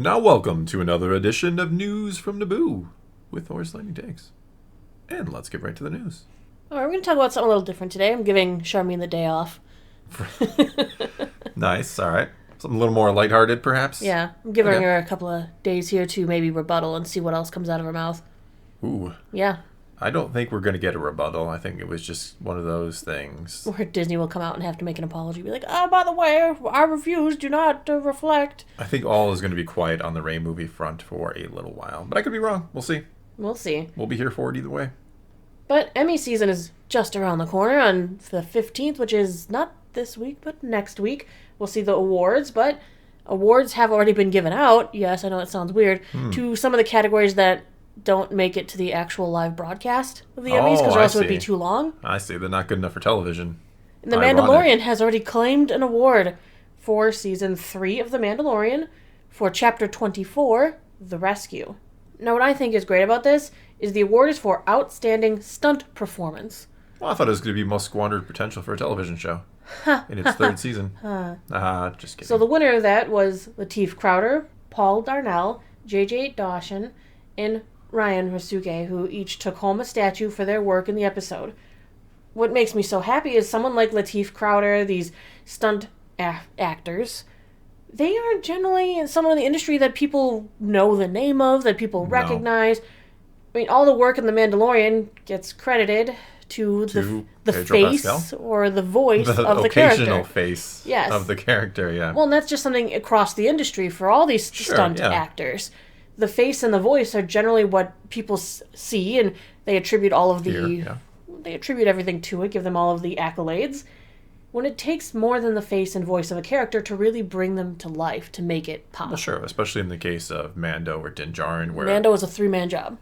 Now welcome to another edition of News from Naboo with Horse Lightning Takes. And let's get right to the news. All right, we're going to talk about something a little different today. I'm giving Charmaine the day off. Nice, all right. Something a little more lighthearted, perhaps? Yeah, I'm giving her a couple of days here to maybe rebuttal and see what else comes out of her mouth. Ooh. Yeah. I don't think we're going to get a rebuttal. I think it was just one of those things. Or Disney will come out and have to make an apology. Be like, oh, by the way, our reviews do not reflect. I think all is going to be quiet on the Rey movie front for a little while. But I could be wrong. We'll see. We'll see. We'll be here for it either way. But Emmy season is just around the corner on the 15th, which is not this week, but next week. We'll see the awards, but awards have already been given out. Yes, I know it sounds weird. To some of the categories that don't make it to the actual live broadcast of the Emmys, because or else it would be too long. I see. They're not good enough for television. And The Mandalorian has already claimed an award for Season 3 of The Mandalorian for Chapter 24, The Rescue. Now, what I think is great about this is the award is for Outstanding Stunt Performance. Well, I thought it was going to be most squandered potential for a television show in its third season. Just kidding. So the winner of that was Lateef Crowder, Paul Darnell, J.J. Dawson, and Ryan Rasuke, who each took home a statue for their work in the episode. What makes me so happy is someone like Lateef Crowder, these stunt actors, they are generally someone in the industry that people know the name of, that people recognize. I mean, all the work in The Mandalorian gets credited to the face Pascal? Or the voice of the character. The occasional face of the character, yeah. Well, and that's just something across the industry for all these stunt actors. The face and the voice are generally what people see, and they attribute all of they attribute everything to it, give them all of the accolades. When it takes more than the face and voice of a character to really bring them to life, to make it pop. Well, sure, especially in the case of Mando or Din Djarin, where Mando is a 3-man job.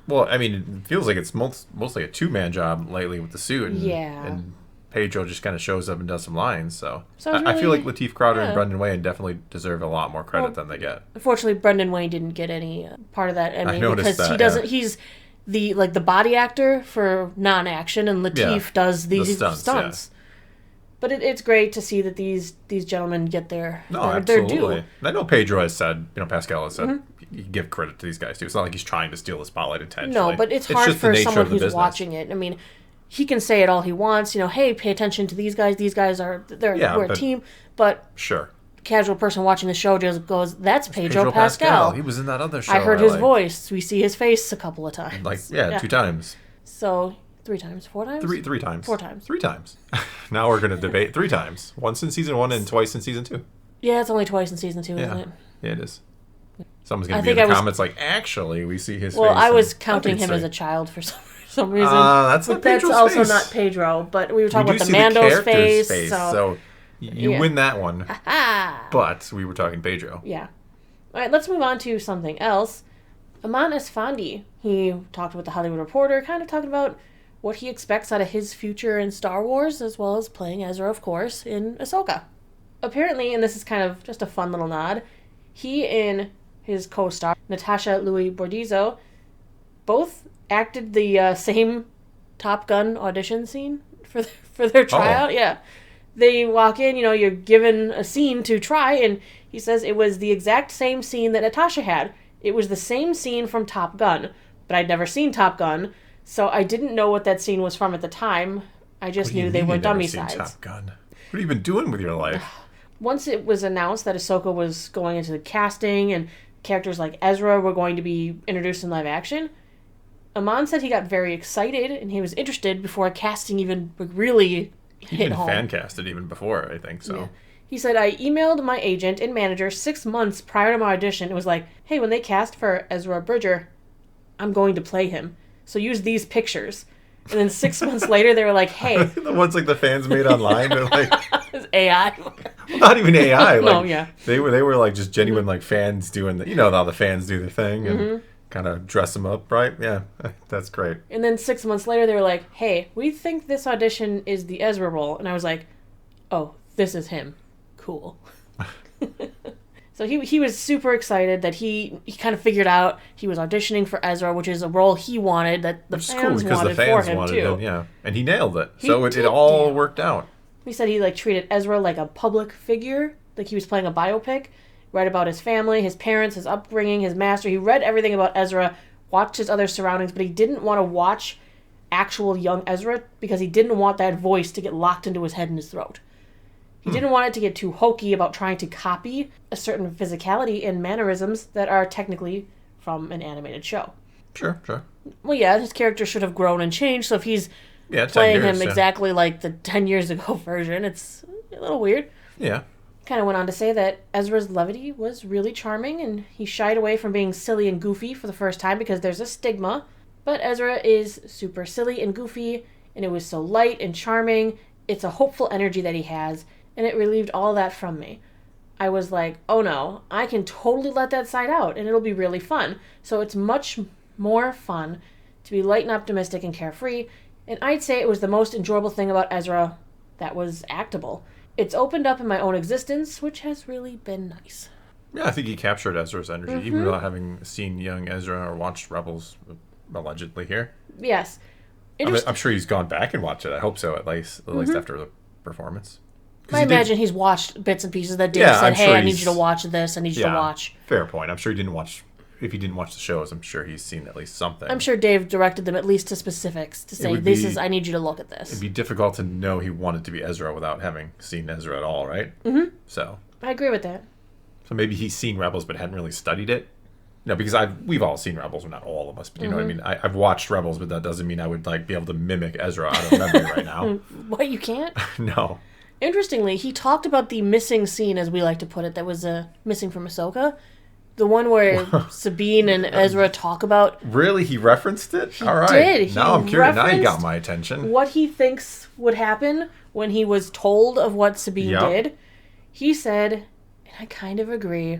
Well, I mean, it feels like it's mostly a 2-man job lately with the suit, and Pedro just kind of shows up and does some lines. So I feel like Lateef Crowder and Brendan Wayne definitely deserve a lot more credit than they get. Unfortunately, Brendan Wayne didn't get any part of that Emmy because that, he doesn't. He's the body actor for non-action, and Lateef does these stunts. But it's great to see that these gentlemen get their due. And I know Pedro has said, Pascal has said, you give credit to these guys too. It's not like he's trying to steal the spotlight intentionally. No, but it's hard for someone who's watching it. I mean, he can say it all he wants. Hey, pay attention to these guys. These guys we're a team. But sure, casual person watching the show just goes, "That's Pedro Pascal. He was in that other show. I heard his voice. We see his face a couple of times. 2 times. So 3 times, 4 times? 3 times. 4 times. 3 times. Now we're going to debate 3 times. Once in season 1 and twice in season 2. Yeah, it's only twice in season 2, isn't it? Yeah, it is. Someone's going to be in the comments like, actually, we see his face. Well, I was counting him as a child for some reason. That's like Pedro's that's also face. Not Pedro, but we were talking about the Mando's face. So you win that one. But we were talking Pedro. Yeah. All right, let's move on to something else. Eman Esfandi, he talked with the Hollywood Reporter, kind of talking about what he expects out of his future in Star Wars, as well as playing Ezra, of course, in Ahsoka. Apparently, and this is kind of just a fun little nod, he and his co-star, Natasha Louis Bordizzo, both acted the same Top Gun audition scene for their tryout. Yeah. They walk in, you're given a scene to try, and he says it was the exact same scene that Natasha had. It was the same scene from Top Gun, but I'd never seen Top Gun, so I didn't know what that scene was from at the time. I just knew they were dummy sides. Top Gun? What have you been doing with your life? Once it was announced that Ahsoka was going into the casting and characters like Ezra were going to be introduced in live action, Eman said he got very excited and he was interested before casting even really hit home. He fan casted even before, I think, so. Yeah. He said, I emailed my agent and manager 6 months prior to my audition. It was like, hey, when they cast for Ezra Bridger, I'm going to play him. So use these pictures. And then 6 months later, they were like, hey. The ones like the fans made online. Like, it's AI. Well, not even AI. Like, no, yeah. They were like just genuine like fans doing how the fans do their thing and kind of dress them up, right? Yeah, that's great. And then 6 months later, they were like, hey, we think this audition is the Ezra role. And I was like, oh, this is him. Cool. So he was super excited that he kind of figured out he was auditioning for Ezra, which is a role he wanted, that the fans wanted for him, too. Yeah, and he nailed it. So it all worked out. He said he treated Ezra like a public figure, like he was playing a biopic, read about his family, his parents, his upbringing, his master. He read everything about Ezra, watched his other surroundings, but he didn't want to watch actual young Ezra because he didn't want that voice to get locked into his head and his throat. He didn't want it to get too hokey about trying to copy a certain physicality and mannerisms that are technically from an animated show. Sure. Well, yeah, his character should have grown and changed, so if he's playing him exactly like the 10 years ago version, it's a little weird. Yeah. Kind of went on to say that Ezra's levity was really charming, and he shied away from being silly and goofy for the first time because there's a stigma. But Ezra is super silly and goofy, and it was so light and charming. It's a hopeful energy that he has, and it relieved all that from me. I was like, oh no, I can totally let that side out, and it'll be really fun. So it's much more fun to be light and optimistic and carefree, and I'd say it was the most enjoyable thing about Ezra that was actable. It's opened up in my own existence, which has really been nice. Yeah, I think he captured Ezra's energy, even without having seen young Ezra or watched Rebels, allegedly here. Yes. I'm sure he's gone back and watched it. I hope so, at least after the performance. I imagine he's watched bits and pieces that Dave said, hey, I need you to watch this, I need you to watch. Fair point. I'm sure he didn't watch... If he didn't watch the shows, I'm sure he's seen at least something. I'm sure Dave directed them at least to specifics to say, I need you to look at this. It'd be difficult to know he wanted to be Ezra without having seen Ezra at all, right? Mm-hmm. So. I agree with that. So maybe he's seen Rebels but hadn't really studied it. No, because we've all seen Rebels, well, not all of us, but you know what I mean? I've watched Rebels, but that doesn't mean I would be able to mimic Ezra out of memory right now. What, you can't? No. Interestingly, he talked about the missing scene, as we like to put it, that was missing from Ahsoka. The one where Sabine and Ezra talk about... Really? He referenced it? He all right. did. Now I'm curious. Now you got my attention. What he thinks would happen when he was told of what Sabine did. He said, and I kind of agree,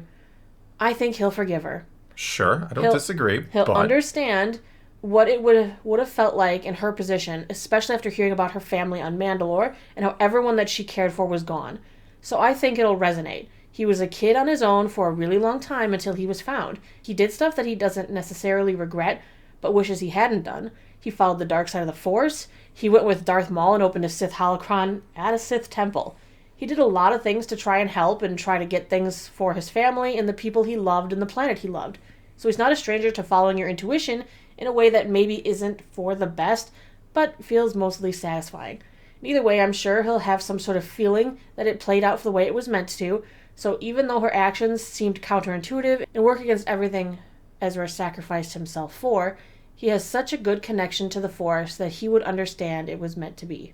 I think he'll forgive her. Sure. I don't disagree. He'll understand what it would have felt like in her position, especially after hearing about her family on Mandalore and how everyone that she cared for was gone. So I think it'll resonate. He was a kid on his own for a really long time until he was found. He did stuff that he doesn't necessarily regret, but wishes he hadn't done. He followed the dark side of the Force. He went with Darth Maul and opened a Sith holocron at a Sith temple. He did a lot of things to try and help and try to get things for his family and the people he loved and the planet he loved. So he's not a stranger to following your intuition in a way that maybe isn't for the best, but feels mostly satisfying. Either way, I'm sure he'll have some sort of feeling that it played out for the way it was meant to. So even though her actions seemed counterintuitive and work against everything Ezra sacrificed himself for, he has such a good connection to the Force that he would understand it was meant to be.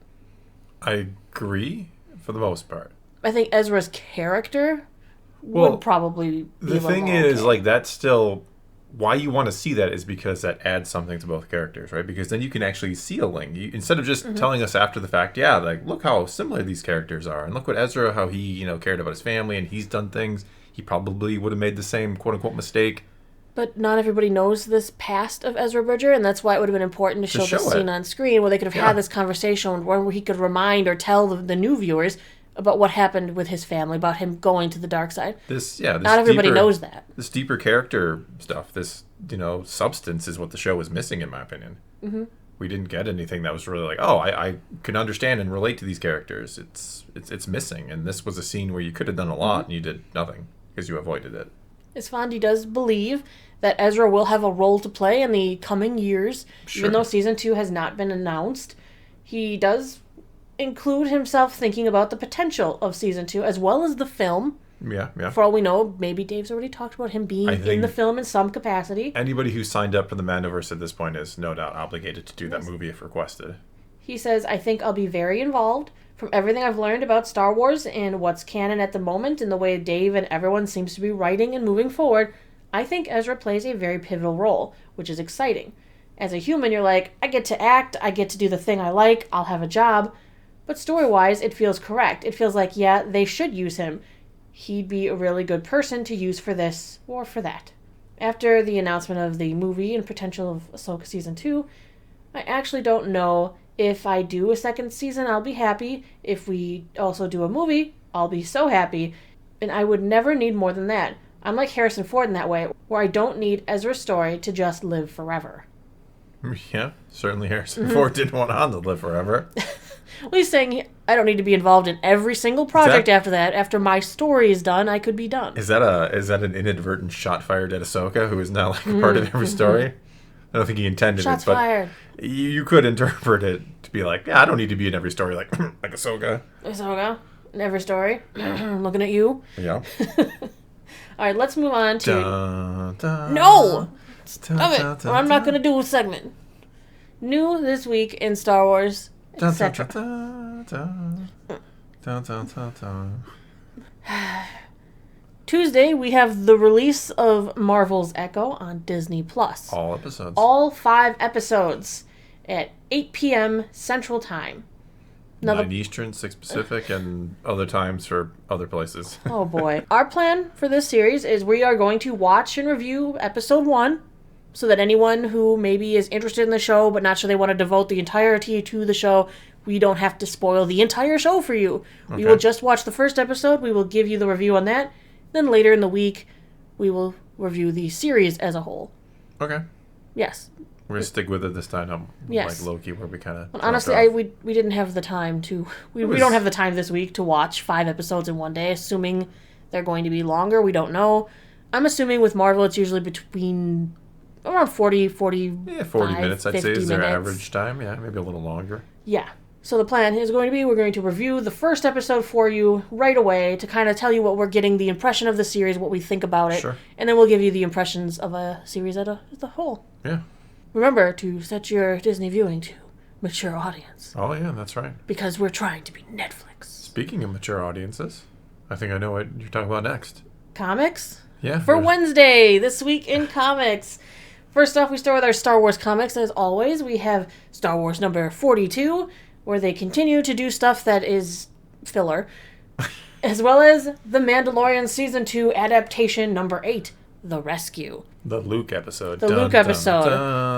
I agree for the most part. I think Ezra's character would probably be the thing is, that's still... Why you want to see that is because that adds something to both characters, right? Because then you can actually see a link. Instead of just telling us after the fact, look how similar these characters are. And look what Ezra, how he, cared about his family and he's done things. He probably would have made the same quote-unquote mistake. But not everybody knows this past of Ezra Bridger, and that's why it would have been important to show the scene on screen where they could have had this conversation where he could remind or tell the new viewers about what happened with his family, about him going to the dark side. Not everybody knows that. This deeper character stuff, this, substance is what the show was missing, in my opinion. Mm-hmm. We didn't get anything that was really like, I can understand and relate to these characters. It's missing, and this was a scene where you could have done a lot, and you did nothing, because you avoided it. Esfandi does believe that Ezra will have a role to play in the coming years, even though Season 2 has not been announced. He does include himself thinking about the potential of Season 2 as well as the film. Yeah. For all we know, maybe Dave's already talked about him being in the film in some capacity. Anybody who signed up for the Mandoverse at this point is no doubt obligated to do that movie if requested. He says, I think I'll be very involved. From everything I've learned about Star Wars and what's canon at the moment and the way Dave and everyone seems to be writing and moving forward, I think Ezra plays a very pivotal role, which is exciting. As a human, you're like, I get to act, I get to do the thing I like, I'll have a job. But story-wise, it feels correct. It feels like, they should use him. He'd be a really good person to use for this or for that. After the announcement of the movie and potential of Ahsoka Season 2, I actually don't know if I do a second season, I'll be happy. If we also do a movie, I'll be so happy. And I would never need more than that. I'm like Harrison Ford in that way, where I don't need Ezra's story to just live forever. Yeah, certainly Harrison Ford didn't want Han to live forever. Well, he's saying I don't need to be involved in every single project after that. After my story is done, I could be done. Is that an inadvertent shot fired at Ahsoka, who is now like a part of every story? I don't think he intended Shots it, but fired. You could interpret it to be like, yeah, I don't need to be in every story like Ahsoka. Ahsoka, in every story. Looking at you. Yeah. All right, let's move on to... No! Stop it! I'm not going to do a segment. New this week in Star Wars, etc. Tuesday, we have the release of Marvel's Echo on Disney+. All episodes. All 5 episodes at 8 p.m. Central Time. 9 Eastern, 6 Pacific, and other times for other places. Oh boy. Our plan for this series is we are going to watch and review episode 1, so that anyone who maybe is interested in the show but not sure they want to devote the entirety to the show, we don't have to spoil the entire show for you. Okay. We will just watch the first episode, we will give you the review on that, then later in the week, we will review the series as a whole. Okay. Yes. We're going to stick with it this time, like Loki, where we kind of... Honestly, we didn't have the time to... We don't have the time this week to watch 5 episodes in one day, assuming they're going to be longer. We don't know. I'm assuming with Marvel, it's usually between around 40 minutes, I'd say, is their average time. Yeah, maybe a little longer. Yeah. So the plan is going to be, we're going to review the first episode for you right away to kind of tell you what we're getting, the impression of the series, what we think about it. Sure. And then we'll give you the impressions of a series as a whole. Yeah. Remember to set your Disney viewing to mature audience. Oh, yeah, that's right. Because we're trying to be Netflix. Speaking of mature audiences, I think I know what you're talking about next. Comics? Yeah. For Wednesday, this week in comics. First off, we start with our Star Wars comics. As always, we have Star Wars number 42, where they continue to do stuff that is filler, as well as The Mandalorian Season 2 adaptation number 8, The Rescue. The Luke episode. Luke episode.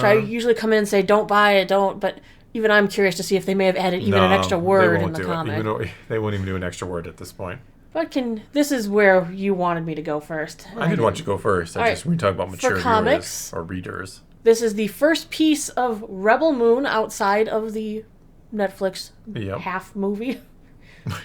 I usually come in and say, don't buy it, don't, but even I'm curious to see if they may have added even an extra word in the comic. They won't even do an extra word at this point. But this is where you wanted me to go first. I did want you to go first. We talk about mature viewers or readers. This is the first piece of Rebel Moon outside of the Netflix half movie.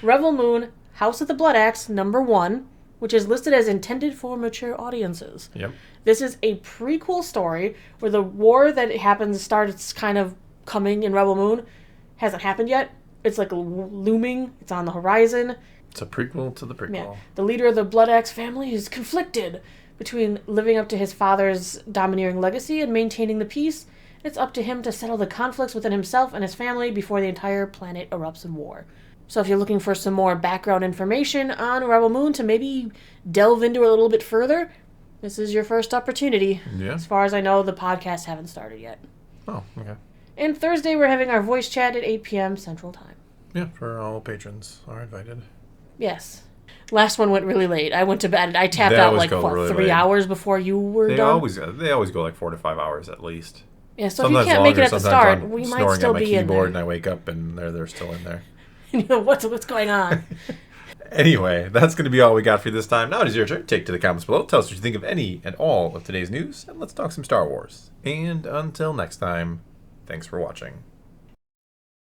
Rebel Moon, House of the Blood Axe, number 1, which is listed as intended for mature audiences. Yep. This is a prequel story where the war that starts kind of coming in Rebel Moon hasn't happened yet. It's like looming. It's on the horizon. It's a prequel to the prequel. Yeah. The leader of the Blood Axe family is conflicted between living up to his father's domineering legacy and maintaining the peace. It's up to him to settle the conflicts within himself and his family before the entire planet erupts in war. So if you're looking for some more background information on Rebel Moon to maybe delve into it a little bit further, this is your first opportunity. Yeah. As far as I know, the podcasts haven't started yet. Oh, okay. And Thursday, we're having our voice chat at 8 p.m. Central Time. Yeah, for all patrons are invited. Yes. Last one went really late. I went to bed. I tapped out really 3 hours before you were done? They always go like 4 to 5 hours at least. Yeah, so sometimes if you can't make it at the start, we might still be in there. Snoring at my keyboard and I wake up and they're still in there. You know, what's going on? Anyway, that's going to be all we got for you this time. Now it is your turn. Take to the comments below. Tell us what you think of any and all of today's news, and let's talk some Star Wars. And until next time, thanks for watching.